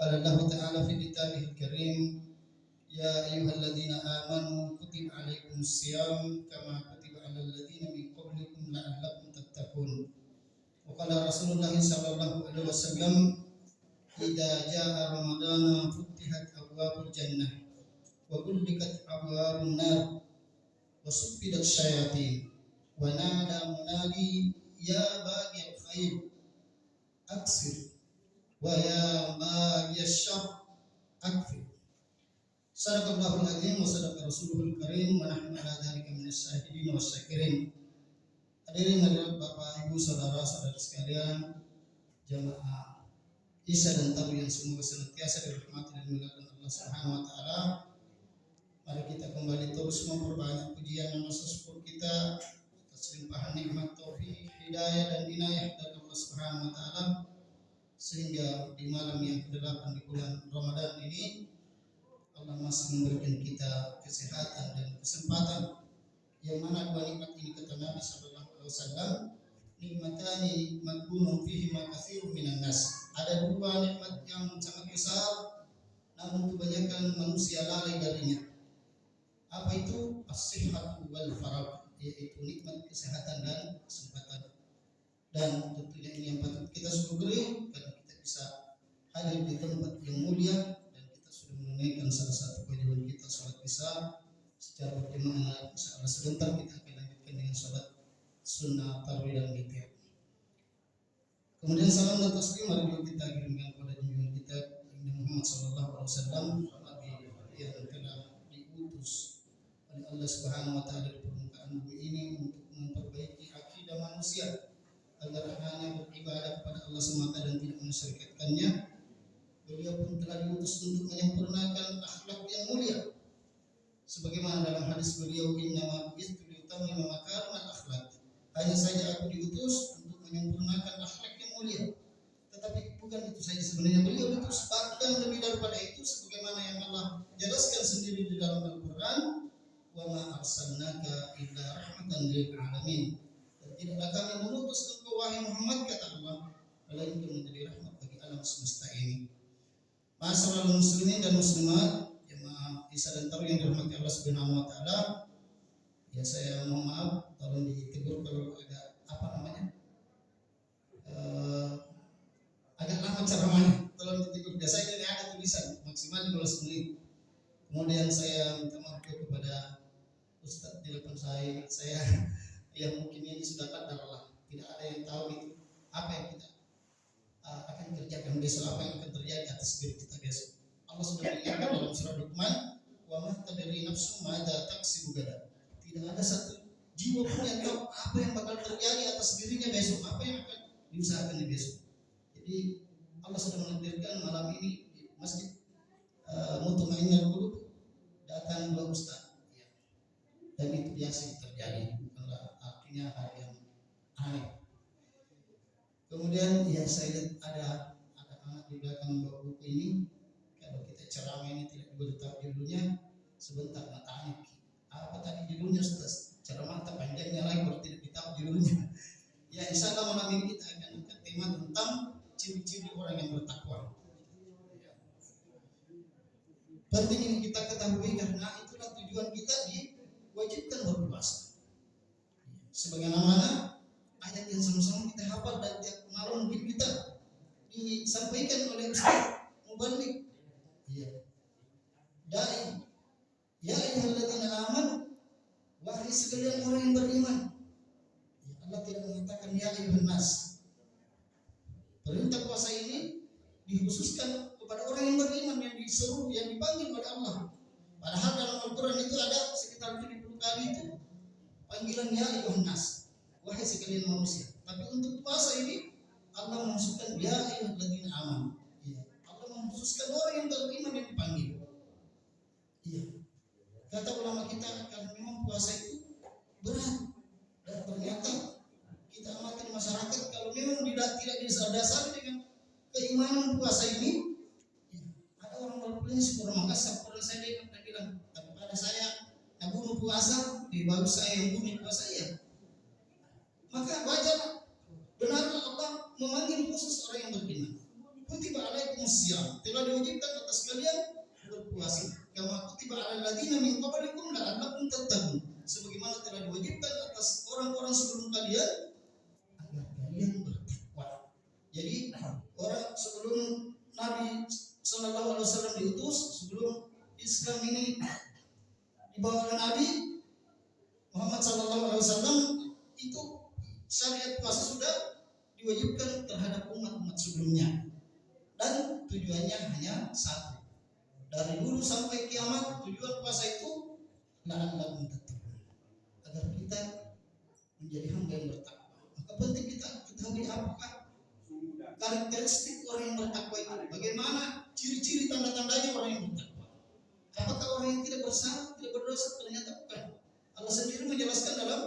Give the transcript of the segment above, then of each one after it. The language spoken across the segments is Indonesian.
قال الله تعالى في كتابه الكريم يا أيها الذين آمنوا كتب عليكم الصيام كما كتب على الذين من قبلكم لعلكم تتقون وقال رسول الله صلى الله عليه وسلم إذا جاء رمضان فتحت أبواب الجنة وغلقت أبواب النار وصفدت الشياطين ونادى منادي يا باغي الخير أكثر ويا باغي الشر أكفر. Sadaqallahul azim wa sadaqa rasuluhul karim wa nahnu ala dzalika minas syahidin wasyakirin. Hadirin hadirat Bapak Ibu saudara-saudara sekalian, jamaah Isya dan Tabu yang semoga senantiasa dirahmati dan dimuliakan Allah Subhanahu wa taala. Mari kita kembali terus memperbanyak pujian dan rasa syukur kita atas limpahan nikmat taufik, hidayah dan inayah dari Allah Subhanahu wa taala, sehingga di malam yang ke-8 di bulan Ramadan ini Allah masih memberikan kita kesehatan dan kesempatan, yang mana dua nikmat ini kata Nabi sallallahu alaihi wasallam, nikmatani maghbunun fihi ma katsirun minan nas. Ada dua nikmat yang sangat besar namun kebanyakan manusia lalai darinya. Apa itu? As-sihhatu wal faragh, yaitu nikmat kesehatan dan kesempatan. Dan tentunya ini yang patut kita syukuri karena kita bisa hadir di tempat yang mulia, menunaikan salah satu kewajiban kita, salat Isya secara berjamaah. Insyaallah sebentar kita akan lanjutkan dengan salat sunnah tarawih dan witir. Kemudian salam dan taslim mari juga kita kirimkan kepada junjungan kita Nabi Muhammad sallallahu alaihi wasallam, nabi yang telah diutus oleh Allah Subhanahu wa taala di permukaan bumi ini untuk memperbaiki akidah manusia agar hanya beribadah kepada Allah semata dan tidak mensyirikkannya. Beliau pun telah diutus untuk menyempurnakan akhlak yang mulia, sebagaimana dalam hadis beliau, innama bu'ithtu liutammima makarimal akhlak, hanya saja aku diutus untuk menyempurnakan akhlak yang mulia. Tetapi bukan itu saja sebenarnya, beliau diutus bahkan lebih daripada itu, sebagaimana yang Allah jelaskan sendiri di dalam Al-Quran, wa ma arsalnaka illa rahmatan lil alamin, dan tidaklah kami mengutus engkau wahai Muhammad, kata Allah, melainkan menjadi rahmat bagi alam semesta ini. Masyaallah muslimin dan muslimat, jemaah Isya dan Tarawih yang dirahmati Allah Subhanahu wa taala. Ya, saya mohon maaf, tolong ditegur kalau agak agak lama ceramahnya. Tolong ditegur. Biasanya ini ada tulisan maksimal 15 menit. Kemudian saya minta maaf kepada Ustadz di depan saya yang mungkin ini sudah kadarlah, tidak ada yang tahu itu apa yang kita akan kerjakan besok, apa yang akan terjadi atas diri kita besok. Allah sudah mengingatkan dalam surah Luqman, wa ma tadri nafsun madza taksibu gadan. Tidak ada satu jiwa pun yang tahu apa yang bakal terjadi atas dirinya besok, apa yang akan diusahakan di besok. Jadi Allah sudah menakdirkan malam ini di Masjid Mutmainnul Qulub datang dua ustaz, ya. Dan itu biasa terjadi, bukanlah artinya hal yang aneh. Kemudian ya saya lihat ada anak di belakang bawa buku ini. Kalau kita ceramah ini tidak diberitahu judulnya, sebentar tanya apa tadi judulnya Ustaz? Ceramah panjangnya lagi kalau tidak ditahu judulnya. Ya insyaallah malam ini kita akan angkat tema tentang ciri-ciri orang yang bertakwa. Penting ini kita ketahui karena itulah tujuan kita diwajibkan berpuasa. Sebagaimana ayat yang sama-sama kita hafal dan tiap malam mungkin kita disampaikan oleh Ustaz Mubalik. Iya. Dai, ya ayyuhalladzina amanu, wahai sekalian orang yang beriman. Ya, Allah tidak mengatakan ya ayyuhan nas. Perintah puasa ini dikhususkan kepada orang yang beriman, yang disuruh, yang dipanggil oleh Allah. Padahal dalam Al-Quran itu ada sekitar 70 kali itu panggilan ya ayyuhan nas, wahai sekalian manusia. Tapi untuk puasa ini Allah memasukkan ya ayyuhalladzina amanu. Ya. Allah mengkhususkan orang yang beriman yang dipanggil. Iya. Kata ulama kita, kalau memang puasa itu berat, dan ternyata kita amati di masyarakat, kalau memang tidak didasari dengan keimanan puasa ini, ya, ada orang berprinsip orang Makassar, orang saya dia bilang, daripada saya yang bunuh puasa, baru saya yang bunuh puasa ya. Maka wajar benarlah Allah memanggil khusus orang yang beriman. kutiba alaikumusiyam, telah diwajibkan atas kalian berpuasa. Kama kutiba alal ladzina min qablikum la'allakum tattaqun. Sebagaimana telah diwajibkan atas orang-orang sebelum kalian agar kalian bertakwa. Jadi orang sebelum Nabi Sallallahu Alaihi Wasallam diutus, sebelum Islam ini dibawa oleh Nabi Muhammad Sallallahu Alaihi Wasallam, itu syariat puasa sudah diwajibkan terhadap umat-umat sebelumnya, dan tujuannya hanya satu. Dari dulu sampai kiamat tujuan puasa itu la'allakum tattaqun, agar kita menjadi hamba yang bertakwa. Maka penting kita ketahui apakah karakteristik orang yang bertakwa itu, bagaimana ciri-ciri tanda-tandanya orang yang bertakwa. Apakah orang yang tidak bersalah, tidak berdosa? Ternyata bukan. Allah sendiri menjelaskan dalam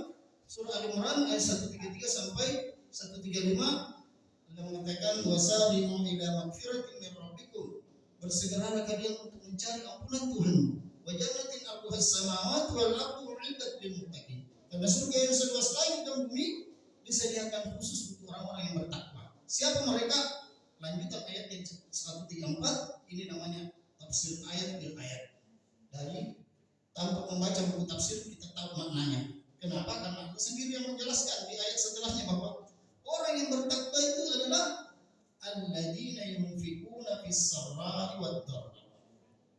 surah Al-Imran ayat 133 sampai 135. Allah mengatakan wasari'u ila magfiratin min rabbikum, bersegeralah kalian untuk mencari ampunan Tuhan, wa jannatin arduhas samawati wal ardu u'iddat lil muttaqin, karena surga yang seluas langit dan bumi disediakan khusus untuk orang-orang yang bertakwa. Siapa mereka? Lanjutan ayat yang 134 ini namanya tafsir ayat bil ayat. Dari tanpa membaca buku tafsir kita tahu maknanya. Kenapa? Karena Allah sendiri yang menjelaskan di ayat setelahnya bahwa orang yang bertakwa itu adalah alladzina yunfiquna fis sarra'i wad dharra.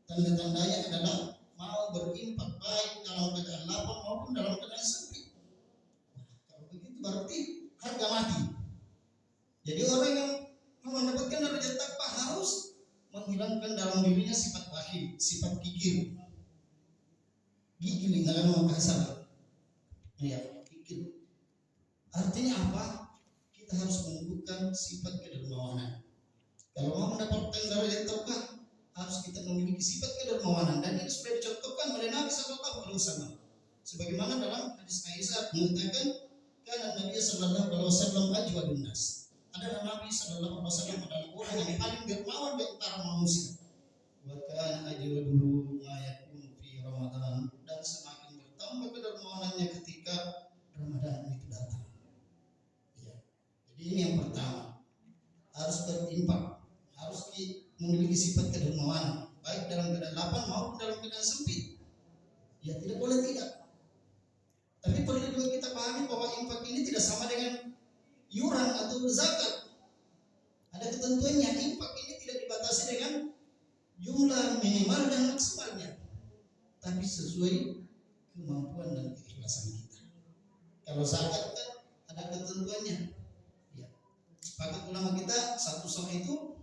Tanda-tandanya adalah mau berinfak baik dalam keadaan lapang maupun dalam keadaan sempit. Kalau begitu berarti harga mati. Jadi orang yang mendapatkan derajat takwa harus menghilangkan dalam dirinya sifat bakhil, sifat gigil. Gigil dalam bahasa. Ya, gigil. Artinya apa? Kita harus menumbuhkan sifat kedermawanan. Kalau mau mendapatkan derajat takwa, harus kita memiliki sifat kedermawanan, dan ini sudah dicontohkan oleh Nabi Sallallahu Alaihi Wasallam. Sebagaimana dalam hadis Aisyah mengatakan, karena Nabi Sallallahu Alaihi Wasallam ajwadun nas. Adalah Nabi Sallallahu Alaihi Wasallam adalah orang yang paling dermawan di antara manusia. Wa kana ajwaduhu ma yakunu fi Ramadan, dan semakin bertambah kedermawanannya ketika Ramadan itu datang. Ya. Jadi ini yang pertama, harus berinfak, harus memiliki sifat kedermawanan, baik dalam keadaan lapang maupun dalam keadaan sempit. Ya, tidak boleh tidak. Tapi perlu juga kita pahami bahwa infak ini tidak sama dengan yuran atau zakat. Ada ketentuannya. Infak ini tidak dibatasi dengan jumlah minimal dan maksimalnya, tapi sesuai kemampuan dan keikhlasan kita. Kalau zakat kan ada ketentuannya. Ya. Sepakat ulama kita 1 sa itu,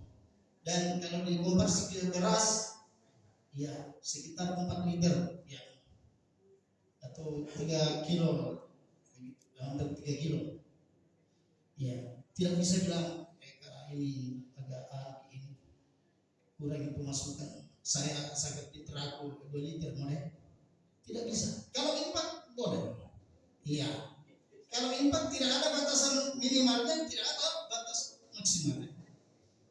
dan kalau dikonversi ke beras, ya sekitar 4 liter, ya, atau 3 kilo, hampir 3 kilo. Ya, tidak bisa bilang ini agak ini kurang pemasukan. Saya sangat liter aku 2 liter boleh? Tidak bisa. Kalau infak boleh. Iya. Kalau infak tidak ada batasan minimalnya, tidak ada batas maksimalnya.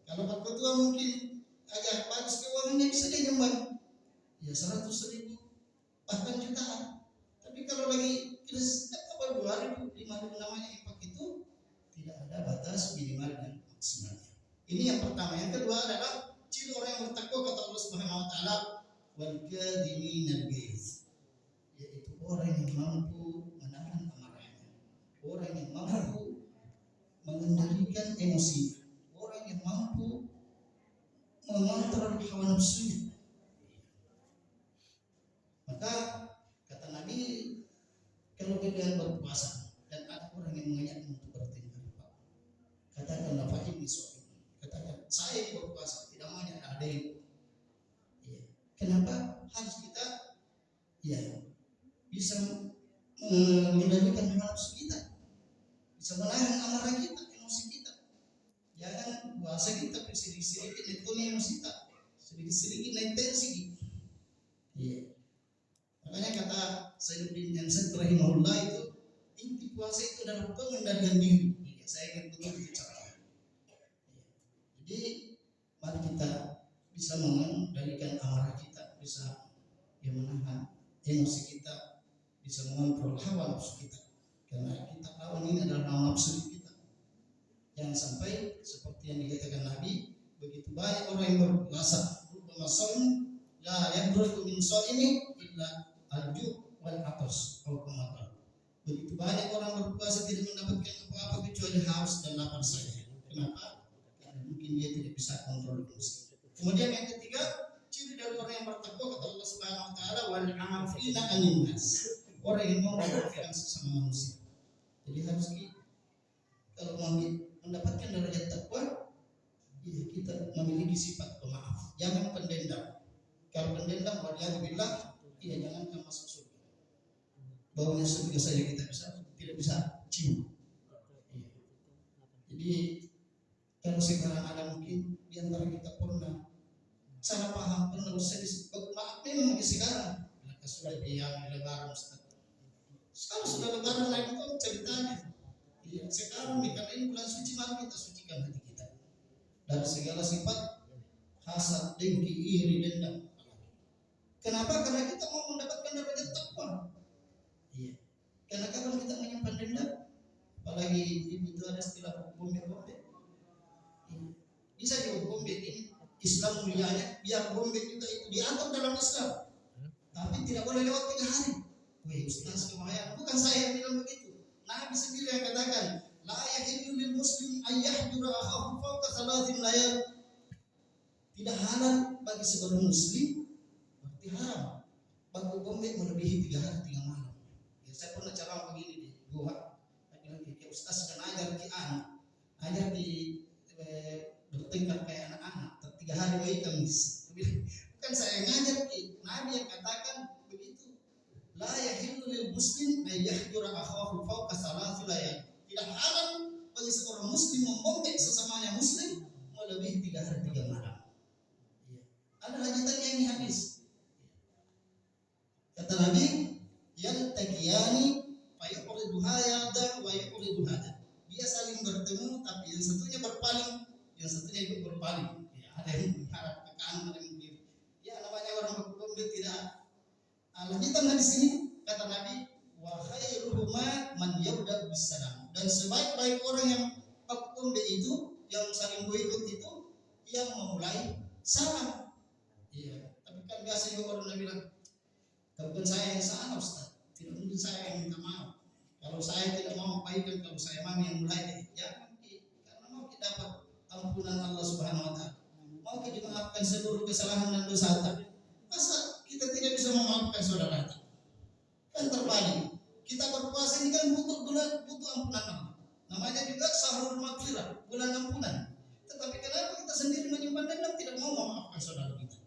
Kalau Pak Ketua mungkin agak bagus keuangannya, bisa dia nyumbang ya 100.000 bahkan jutaan. Tapi kalau lagi krisis apa 2.000, 5.000, namanya infak itu tidak ada batas minimal dan maksimalnya. Ini yang pertama. Yang kedua adalah ciri orang yang bertakwa, kata Allah Subhanahu wa taala, wal kadhiminal ghaiz, yaitu orang yang mampu menahan amarahnya, orang yang mampu mengendalikan emosi, orang yang mampu mengontrol hawa nafsunya. Maka kata Nabi, kalau kalian berpuasa dan ada orang yang mengajakmu untuk bertindak, katakanlah fa inni shaim. Katakan saya berpuasa, tidak banyak ada yang. Ya. Kenapa harus kita ya bisa mengendalikan hawa nafsu kita, bisa menahan amarah kita, emosi kita. Jangan puasa kita sedikit-sedikit itu emosi kita, sedikit-sedikit naik tensi. Iya. Makanya kata Sayyidina Hasan rahimahullah itu, inti puasa itu adalah pengendalian diri. Ya, saya ingin betul itu caranya. Jadi mari kita bisa mengendalikan amarah kita, bisa menahan emosi kita, bisa mengontrol hawa nafsu kita. Karena kita lawan ini adalah hawa nafsu kita. Jangan sampai seperti yang dikatakan Nabi, begitu banyak orang yang berpuasa, rubama shaum la yabruku min shaimi illa al-ju' wal atas atau kematian. Begitu banyak orang berpuasa tidak mendapatkan apa-apa kecuali haus dan lapar saja. Kenapa? Karena mungkin dia tidak bisa kontrol emosi. Kemudian yang ketiga, ciri dari orang yang bertakwa kata Allah Subhanahu wa taala wal 'afina 'anil nas. Orang yang mau memaafkan sesama manusia. Jadi harus kalau mau mendapatkan derajat takwa, ya kita memiliki sifat pemaaf. Jangan pendendam. Kalau pendendam, waliyadzubillah, ya jangan masuk surga. Baunya surga saja kita tidak bisa cium. Jadi kalau sekarang ada mungkin di antara kita pernah salah paham, pernah bersedih, maaf memang sekarang. Mereka sudah biang lebaran Ustaz. Sekarang sudah lebaran lain itu ceritanya. Ya, sekarang karena ini bulan suci, mari kita sucikan hati kita dari segala sifat hasad, dengki, iri, dendam. Kenapa? Karena kita mau mendapatkan derajat takwa. Iya. Karena kalau kita menyimpan dendam, apalagi itu ada istilah bombe-bombe. Iya. Bisa juga bombe ini Islam mulianya, biar bombe juga itu diatur dalam Islam. Tapi tidak boleh lewat 3 hari. Wih, Ustaz kemayan, bukan saya yang bilang begitu. Nabi sendiri yang katakan, la yahillu lil muslim ayyahjura akhahu fawqa 3 layal. Tidak halal bagi seorang muslim, berarti haram bagi bombe melebihi 3 hari 3 malam. Ya, saya pernah ceramah begini di Goa. Saya bilang ke Ustaz kan ajar di anak, ajar di bertingkat kayak anak-anak. 3 hari baik Kamis. Bukan saya yang ngajar ki, Nabi yang katakan begitu. La yahillu lil muslim ayyahjura akhahu fawqa 3 layal. Tidak halal bagi seorang muslim membombe sesamanya muslim melebihi 3 hari 3 malam. Ada lanjutannya ini hadis. Kata Nabi, yaltaqiyani fa yuqridu hada wa yuqridu hada. Dia saling bertemu tapi yang satunya berpaling, yang satunya ikut berpaling. Ya, ada yang mengharap ke kanan, ada yang kiri. Ya namanya orang berbombe tidak. Lanjutan hadis ini kata Nabi, wa khairuhuma man yabda bisalam. Dan sebaik-baik orang yang berbombe itu, yang saling boikot itu, yang memulai salam. Iya, tapi kan biasa juga orang bilang, bukan saya yang salah Ustaz, tidak mungkin saya yang minta maaf. Kalau saya tidak mau baikkan, kalau saya mau yang mulai, ya karena mau kita dapat ampunan Allah Subhanahu Wa Taala, mau kita maafkan seluruh kesalahan dan dosa kita. Masa kita tidak bisa memaafkan saudara kita? Kan terbalik. Kita berpuasa ini kan butuh ampunan Allah. Namanya juga syahrul maghfirah, bulan ampunan. Tetapi kenapa kita sendiri menyimpan dendam, tidak mau memaafkan saudara kita?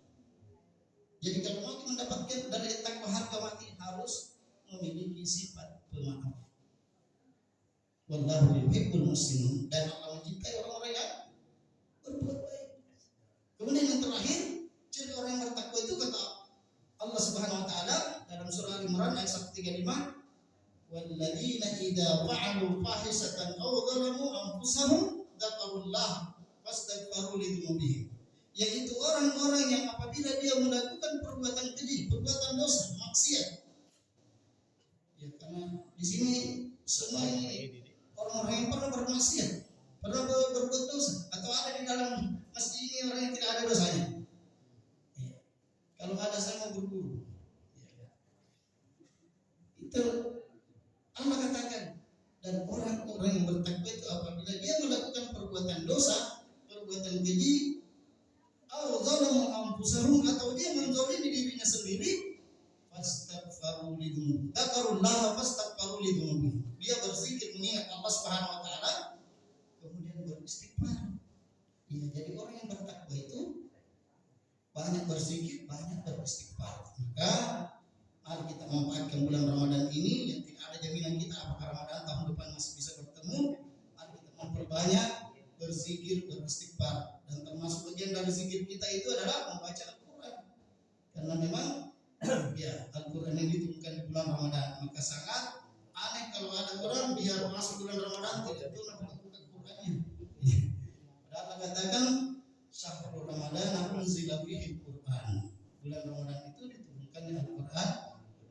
Jadi kalau mau mendapatkan dari takwa harga mati harus memiliki sifat pemaaf. Wallahu yuhibbul muslimin, dan Allah mencintai orang-orang yang berbuat baik. Kemudian yang terakhir, ciri orang yang bertakwa itu kata Allah Subhanahu wa taala dalam surah Al-Imran ayat 135, walladzina idza fa'alu fahisatan aw dzalamu anfusahum dzakarullaha fastaghfiru lidzunubihim. Yaitu orang-orang yang apabila dia melakukan perbuatan keji, perbuatan dosa, maksiat. Ya, karena di sini semua ini orang-orang yang pernah bermaksiat, pernah berbuat dosa, atau ada di dalam masjid ini orang yang tidak ada dosanya. Ya. Kalau ada saya mau berburu. Ya. Itu Allah katakan, dan orang-orang yang bertakwa itu apabila dia melakukan perbuatan dosa, perbuatan keji, atau dia menzalimi dirinya sendiri, fastaghfiru lidzunubihim. Dzakarullaha fastaghfiru lidzunubihim. Dia berzikir mengingat Allah Subhanahu wa taala, kemudian beristighfar. Ya, jadi orang yang bertakwa itu banyak berzikir, banyak beristighfar. Maka mari kita memanfaatkan bulan Ramadan ini yang tidak ada jaminan kita apakah Ramadan tahun depan masih bisa bertemu. Mari kita memperbanyak berzikir, beristighfar, dan termasuk bagian dari zikir kita itu adalah membaca Al-Quran. Karena memang ya Al-Quran yang diturunkan di bulan Ramadan, maka sangat aneh kalau ada orang biar masuk bulan Ramadan tidak pernah membuka Al-Qurannya. Padahal Allah katakan syahrul Ramadan unzila fihi Al-Quran. Bulan Ramadan itu diturunkannya Al-Quran,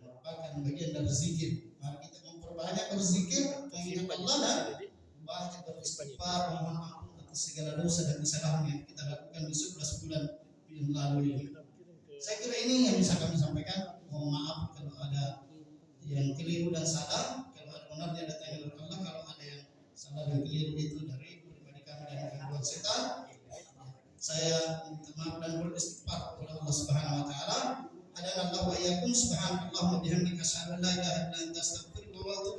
merupakan bagian dari zikir. Mari kita memperbanyak berzikir, mengingat Allah dan banyak beristighfar, mohon ampun atas segala dosa dan kesalahan yang kita lakukan di 11 bulan yang lalu ini. Saya kira ini yang bisa kami sampaikan. Mohon maaf kalau ada yang keliru dan salah. Kalau ada benarnya datangnya dari Allah. Kalau ada yang salah dan keliru itu dari pribadi kami dan gangguan setan. Saya minta maaf dan beristighfar kepada Allah Subhanahu wa taala. Adana Allah wa iyyakum subhanallah wa bihamdika asyhadu an la ilaha illa anta astaghfiruka wa atubu